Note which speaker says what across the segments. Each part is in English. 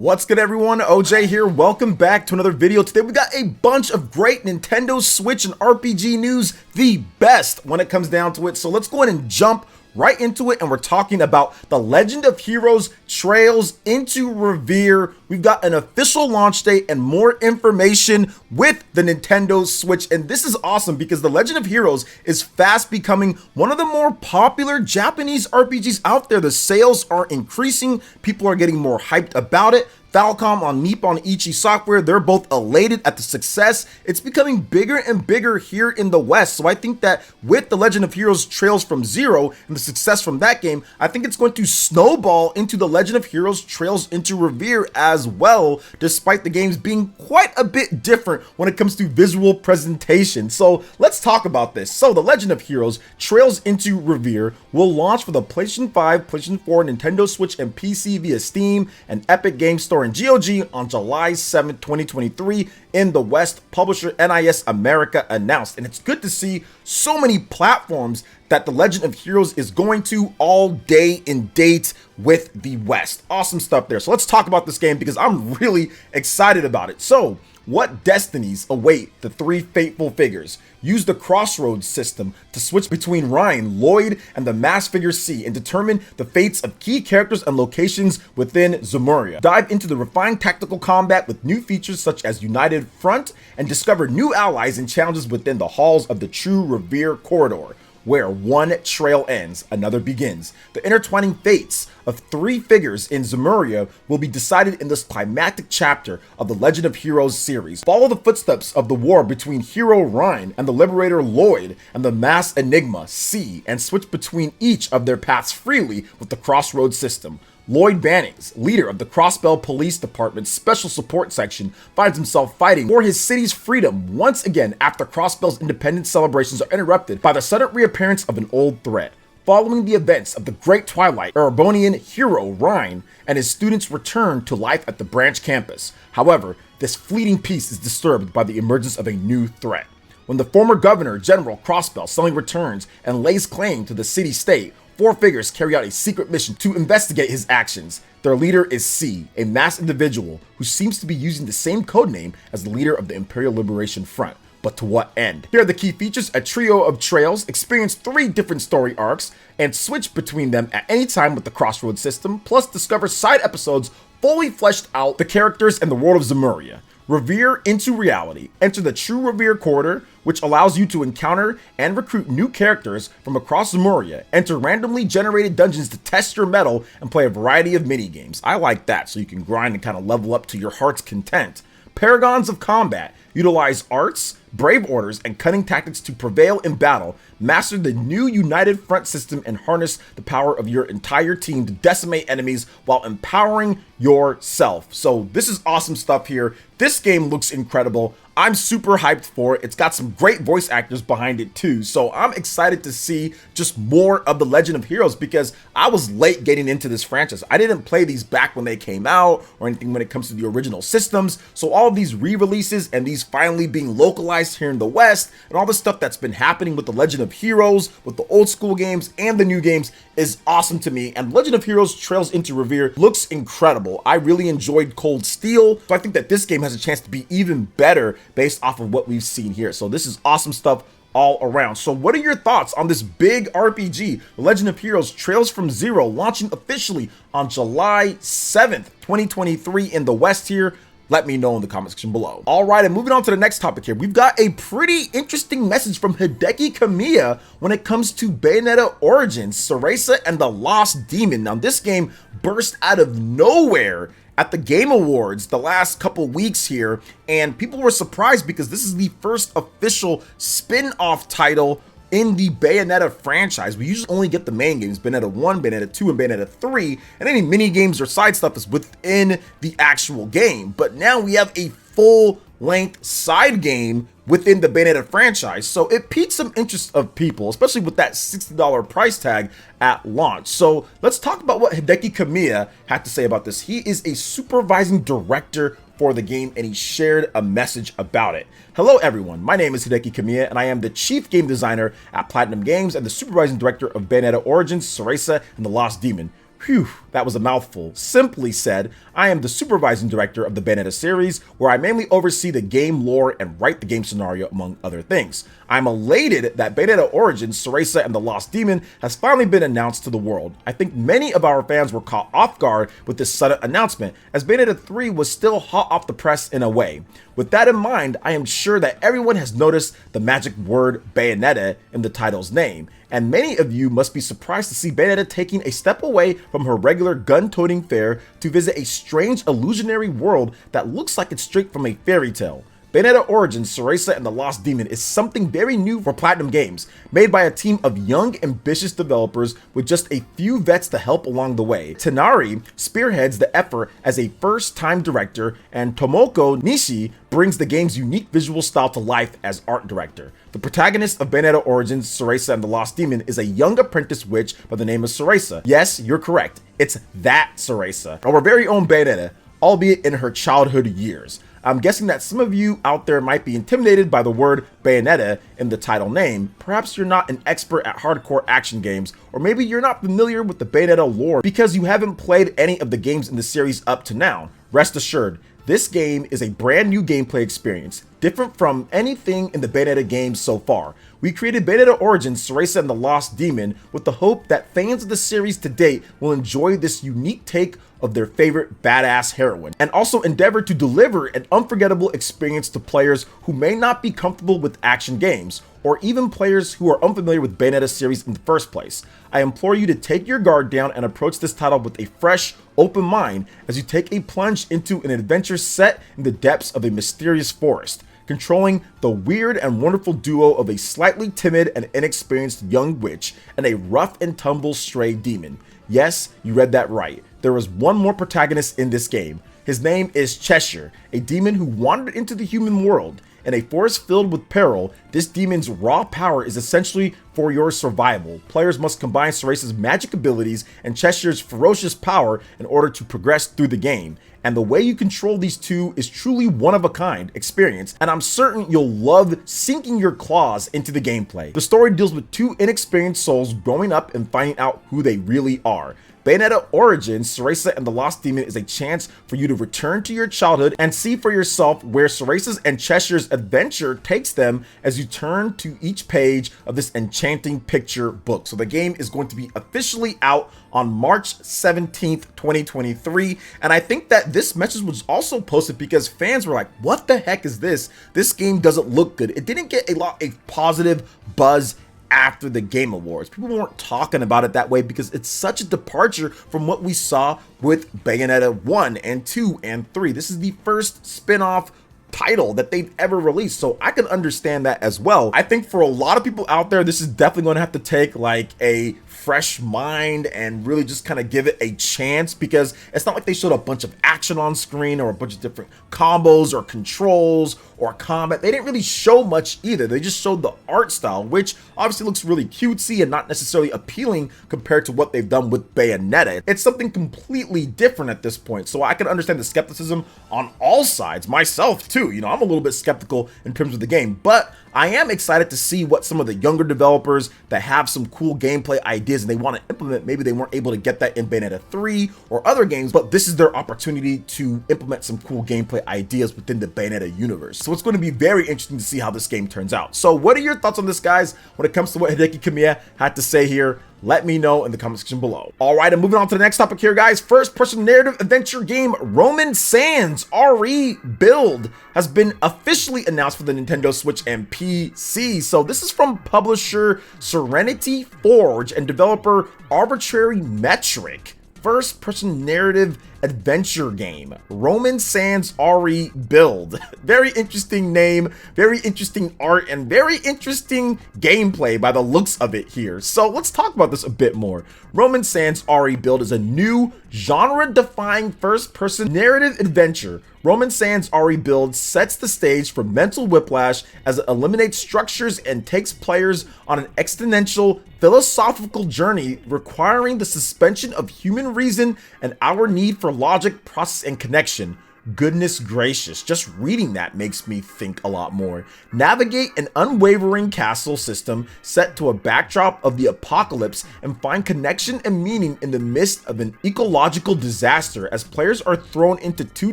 Speaker 1: What's good, everyone? OJ here. Welcome back to another video. Today we got a bunch of great Nintendo Switch and RPG news, the best when it comes down to it. So let's go ahead and jump right into it, and we're talking about the Legend of Heroes Trails into Reverie. We've got an official launch date and more information with the Nintendo Switch, and this is awesome because the Legend of Heroes is fast becoming one of the more popular Japanese RPGs out there. The sales are increasing, people are getting more hyped about it. Falcom on Nippon Ichi Software, they're both elated at the success. It's becoming bigger and bigger here in the West. So I think that with the Legend of Heroes Trails from Zero and the success from that game, I think it's going to snowball into the Legend of Heroes Trails into Reverie as well, despite the games being quite a bit different when it comes to visual presentation. So let's talk about this. So the Legend of Heroes Trails into Reverie will launch for the PlayStation 5, PlayStation 4, Nintendo Switch, and PC via Steam and Epic Games Store and GOG on July 7th, 2023 in the West, publisher NIS America announced. And it's good to see so many platforms that the Legend of Heroes is going to all day and date with the West. Awesome stuff there. So let's talk about this game because I'm really excited about it. So what destinies await the three fateful figures? Use the crossroads system to switch between Ryan, Lloyd, and the masked figure C and determine the fates of key characters and locations within Zemuria. Dive into the refined tactical combat with new features such as United Front and discover new allies and challenges within the halls of the true Reverie corridor. Where one trail ends, another begins. The intertwining fates of three figures in Zemuria will be decided in this climactic chapter of the Legend of Heroes series. Follow the footsteps of the war between hero Ryan and the liberator Lloyd and the masked enigma C, and switch between each of their paths freely with the crossroads system. Lloyd Bannings, leader of the Crossbell Police Department's Special Support Section, finds himself fighting for his city's freedom once again after Crossbell's independence celebrations are interrupted by the sudden reappearance of an old threat. Following the events of the Great Twilight, Erebonian hero Ryan and his students return to life at the branch campus. However, this fleeting peace is disturbed by the emergence of a new threat. When the former governor, General Crossbell, suddenly returns and lays claim to the city-state, four figures carry out a secret mission to investigate his actions. Their leader is C, a masked individual who seems to be using the same codename as the leader of the Imperial Liberation Front. But to what end? Here are the key features. A trio of trails, experience 3 different story arcs, and switch between them at any time with the Crossroads system, plus discover side episodes fully fleshed out the characters and the world of Zemuria. Reverie into reality. Enter the true Reverie corridor, which allows you to encounter and recruit new characters from across Zemuria. Enter randomly generated dungeons to test your mettle and play a variety of mini games. I like that, so you can grind and kind of level up to your heart's content. Paragons of combat. Utilize arts, brave orders, and cunning tactics to prevail in battle. Master the new United Front system and harness the power of your entire team to decimate enemies while empowering yourself. So this is awesome stuff here. This game looks incredible. I'm super hyped for it. It's got some great voice actors behind it too. So I'm excited to see just more of the Legend of Heroes because I was late getting into this franchise. I didn't play these back when they came out or anything when it comes to the original systems. So all of these re-releases and these finally being localized here in the West and all the stuff that's been happening with the Legend of Heroes, with the old school games and the new games is awesome to me. And Legend of Heroes Trails into Reverie looks incredible. I really enjoyed Cold Steel. So I think that this game has a chance to be even better based off of what we've seen here. So this is awesome stuff all around. So what are your thoughts on this big RPG, The Legend of Heroes Trails from Zero, launching officially on July 7th, 2023 in the West here? Let me know in the comment section below. All right, and moving on to the next topic here, we've got a pretty interesting message from Hideki Kamiya when it comes to Bayonetta Origins, Cereza and the Lost Demon. Now, this game burst out of nowhere at the Game Awards the last couple weeks here, and people were surprised because this is the first official spin-off title in the Bayonetta franchise. We usually only get the main games, Bayonetta 1, Bayonetta 2, and Bayonetta 3, and any mini games or side stuff is within the actual game. But now we have a full-length side game within the Bayonetta franchise, so it piqued some interest of people, especially with that $60 price tag at launch. So let's talk about what Hideki Kamiya had to say about this. He is a supervising director for the game, and he shared a message about it. Hello everyone, my name is Hideki Kamiya, and I am the chief game designer at Platinum Games and the supervising director of Bayonetta Origins, Cereza, and the Lost Demon. Phew, that was a mouthful. Simply said, I am the supervising director of the Bayonetta series, where I mainly oversee the game lore and write the game scenario, among other things. I'm elated that Bayonetta Origins, Cereza and the Lost Demon has finally been announced to the world. I think many of our fans were caught off guard with this sudden announcement, as Bayonetta 3 was still hot off the press in a way. With that in mind, I am sure that everyone has noticed the magic word Bayonetta in the title's name, and many of you must be surprised to see Bayonetta taking a step away from her regular gun-toting fare to visit a strange illusionary world that looks like it's straight from a fairy tale. Bayonetta Origins, Cereza and the Lost Demon is something very new for Platinum Games, made by a team of young, ambitious developers with just a few vets to help along the way. Tanari spearheads the effort as a first-time director, and Tomoko Nishi brings the game's unique visual style to life as art director. The protagonist of Bayonetta Origins, Cereza and the Lost Demon is a young apprentice witch by the name of Cereza. Yes, you're correct. It's that Cereza, our very own Bayonetta, albeit in her childhood years. I'm guessing that some of you out there might be intimidated by the word Bayonetta in the title name. Perhaps you're not an expert at hardcore action games, or maybe you're not familiar with the Bayonetta lore because you haven't played any of the games in the series up to now. Rest assured, this game is a brand new gameplay experience, different from anything in the Bayonetta games so far. We created Bayonetta Origins, Cereza and the Lost Demon with the hope that fans of the series to date will enjoy this unique take of their favorite badass heroine, and also endeavor to deliver an unforgettable experience to players who may not be comfortable with action games, or even players who are unfamiliar with Bayonetta series in the first place. I implore you to take your guard down and approach this title with a fresh, open mind as you take a plunge into an adventure set in the depths of a mysterious forest, controlling the weird and wonderful duo of a slightly timid and inexperienced young witch and a rough and tumble stray demon. Yes, you read that right. There is one more protagonist in this game. His name is Cheshire, a demon who wandered into the human world. In a forest filled with peril, this demon's raw power is essentially for your survival. Players must combine Cereza's magic abilities and Cheshire's ferocious power in order to progress through the game. And the way you control these two is truly one-of-a-kind experience, and I'm certain you'll love sinking your claws into the gameplay. The story deals with two inexperienced souls growing up and finding out who they really are. Bayonetta Origins, Cereza and the Lost Demon is a chance for you to return to your childhood and see for yourself where Cereza's and Cheshire's adventure takes them as you turn to each page of this enchanting picture book. So the game is going to be officially out on March 17th, 2023. And I think that this message was also posted because fans were like, what the heck is this? This game doesn't look good. It didn't get a lot of positive buzz after the Game Awards. People weren't talking about it that way because it's such a departure from what we saw with Bayonetta 1 and 2 and 3. This is the first spin-off title that they've ever released, so I can understand that as well. I think for a lot of people out there, this is definitely going to have to take like a fresh mind and really just kind of give it a chance, because it's not like they showed a bunch of action on screen or a bunch of different combos or controls or combat. They didn't really show much either. They just showed the art style, which obviously looks really cutesy and not necessarily appealing compared to what they've done with Bayonetta. It's something completely different at this point, so I can understand the skepticism on all sides, myself too. You know, I'm a little bit skeptical in terms of the game, but I am excited to see what some of the younger developers that have some cool gameplay ideas and they want to implement. Maybe they weren't able to get that in Bayonetta 3 or other games, but this is their opportunity to implement some cool gameplay ideas within the Bayonetta universe. So it's going to be very interesting to see how this game turns out. So what are your thoughts on this, guys, when it comes to what Hideki Kamiya had to say here? Let me know in the comment section below. All right, and moving on to the next topic here, guys. First-person narrative adventure game Roman Sans RE build has been officially announced for the Nintendo Switch and PC. So this is from publisher Serenity Forge and developer Arbitrary Metric. First-person narrative adventure game Roman Sans RE build. Very interesting name, very interesting art, and very interesting gameplay by the looks of it here. So let's talk about this a bit more. Roman Sans RE build is a new genre-defying first-person narrative adventure. Roman Sans RE build sets the stage for mental whiplash as it eliminates structures and takes players on an existential philosophical journey requiring the suspension of human reason and our need for logic, process, and connection. Goodness gracious, just reading that makes me think a lot more. Navigate an unwavering castle system set to a backdrop of the apocalypse and find connection and meaning in the midst of an ecological disaster as players are thrown into 2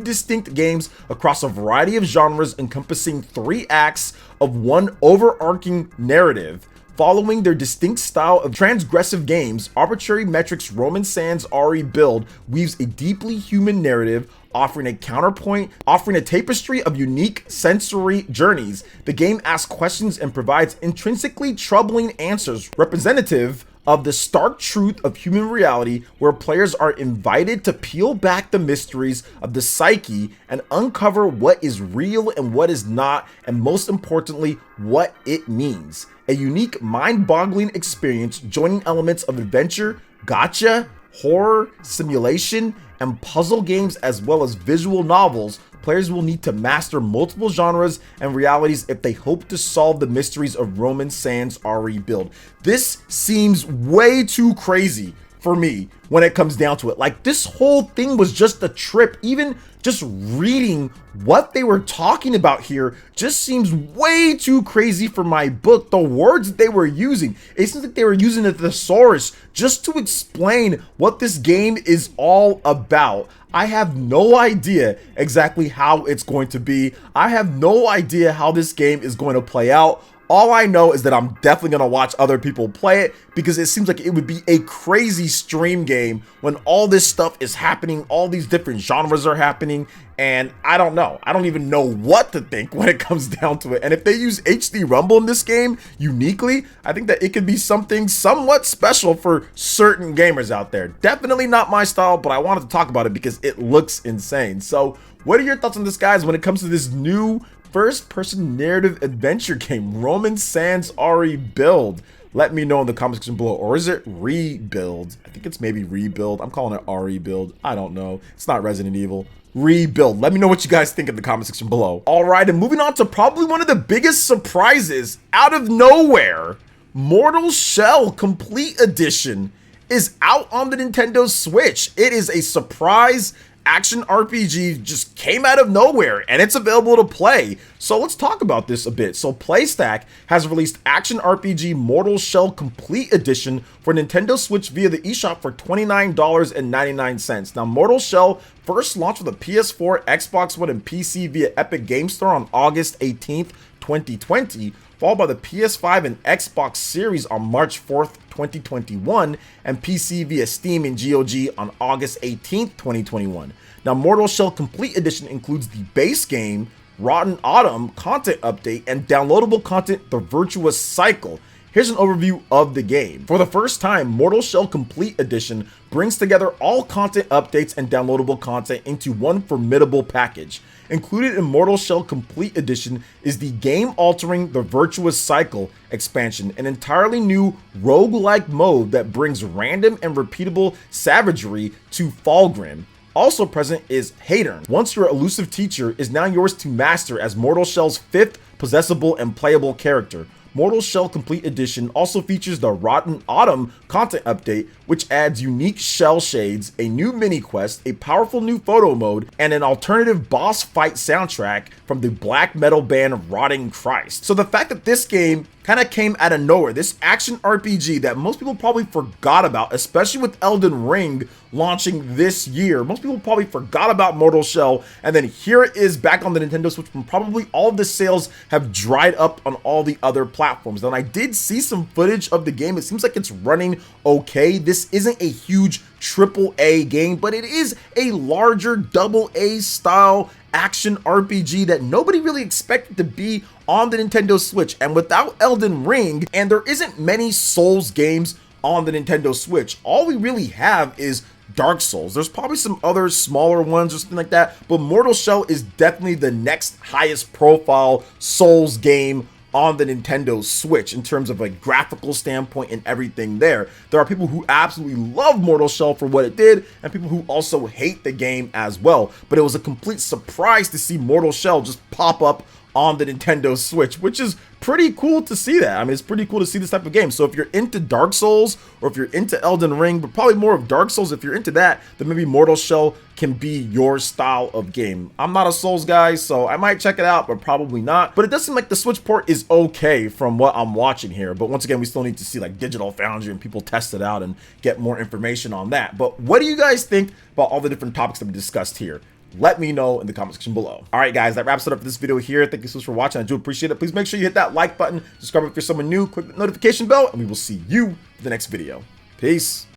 Speaker 1: distinct games across a variety of genres encompassing 3 acts of one overarching narrative. Following their distinct style of transgressive games, Arbitrary Metrics' Roman Sans RE build weaves a deeply human narrative, offering a counterpoint, offering a tapestry of unique sensory journeys. The game asks questions and provides intrinsically troubling answers, representative of the stark truth of human reality, where players are invited to peel back the mysteries of the psyche and uncover what is real and what is not, and most importantly, what it means. A unique, mind-boggling experience joining elements of adventure, gacha, horror, simulation, and puzzle games, as well as visual novels. Players will need to master multiple genres and realities if they hope to solve the mysteries of Roman Sans RE build. This seems way too crazy for me when it comes down to it. Like, this whole thing was just a trip. Even just reading what they were talking about here just seems way too crazy for my book. The words they were using, it seems like they were using a thesaurus just to explain what this game is all about. I have no idea exactly how it's going to be. I have no idea how this game is going to play out. All I know is that I'm definitely going to watch other people play it, because it seems like it would be a crazy stream game when all this stuff is happening, all these different genres are happening, and I don't know. I don't even know what to think when it comes down to it. And if they use HD Rumble in this game uniquely, I think that it could be something somewhat special for certain gamers out there. Definitely not my style, but I wanted to talk about it because it looks insane. So what are your thoughts on this, guys, when it comes to this new first-person narrative adventure game, Roman Sans RE build? Let me know in the comment section below. Or is it rebuild? I think it's maybe rebuild. I'm calling it RE build. I don't know. It's not Resident Evil. Rebuild. Let me know what you guys think in the comment section below. All right, and moving on to probably one of the biggest surprises out of nowhere. Mortal Shell Complete Edition is out on the Nintendo Switch. It is a surprise action RPG, just came out of nowhere, and it's available to play. So let's talk about this a bit. So PlayStack has released action RPG Mortal Shell Complete Edition for Nintendo Switch via the eShop for $29.99. Now, Mortal Shell first launched with a PS4, Xbox One, and PC via Epic Game Store on August 18th, 2020, followed by the PS5 and Xbox Series on March 4th, 2021, and PC via Steam and GOG on August 18th, 2021. Now, Mortal Shell Complete Edition includes the base game, Rotten Autumn content update, and downloadable content, The Virtuous Cycle. Here's an overview of the game. For the first time, Mortal Shell Complete Edition brings together all content updates and downloadable content into one formidable package. Included in Mortal Shell Complete Edition is the game-altering The Virtuous Cycle expansion, an entirely new roguelike mode that brings random and repeatable savagery to Falcom. Also present is Hadern. Once your elusive teacher is now yours to master as Mortal Shell's 5th possessable and playable character. Mortal Shell Complete Edition also features the Rotten Autumn content update, which adds unique shell shades, a new mini quest, a powerful new photo mode, and an alternative boss fight soundtrack from the black metal band Rotting Christ. So the fact that this game kind of came out of nowhere, this action RPG that most people probably forgot about, especially with Elden Ring launching this year, most people probably forgot about Mortal Shell, and then here it is back on the Nintendo Switch when probably all of the sales have dried up on all the other platforms. And I did see some footage of the game. It seems like it's running okay. This isn't a huge AAA game, but it is a larger AA style action RPG that nobody really expected to be on the Nintendo Switch. And without Elden Ring, and there isn't many Souls games on the Nintendo Switch, all we really have is Dark Souls. There's probably some other smaller ones or something like that, but Mortal Shell is definitely the next highest profile Souls game on the Nintendo Switch in terms of a graphical standpoint and everything there. There are people who absolutely love Mortal Shell for what it did, and people who also hate the game as well. But it was a complete surprise to see Mortal Shell just pop up on the Nintendo Switch, which is pretty cool to see that. I mean, it's pretty cool to see this type of game. So if you're into Dark Souls, or if you're into Elden Ring, but probably more of Dark Souls, if you're into that, then maybe Mortal Shell can be your style of game. I'm not a Souls guy, so I might check it out, but probably not. But it does seem like the Switch port is okay from what I'm watching here. But once again, we still need to see like Digital Foundry and people test it out and get more information on that. But what do you guys think about all the different topics that we discussed here? Let me know in the comment section below. All right, guys, that wraps it up for this video here. Thank you so much for watching. I do appreciate it. Please make sure you hit that like button, subscribe if you're someone new, click the notification bell, and we will see you in the next video. Peace.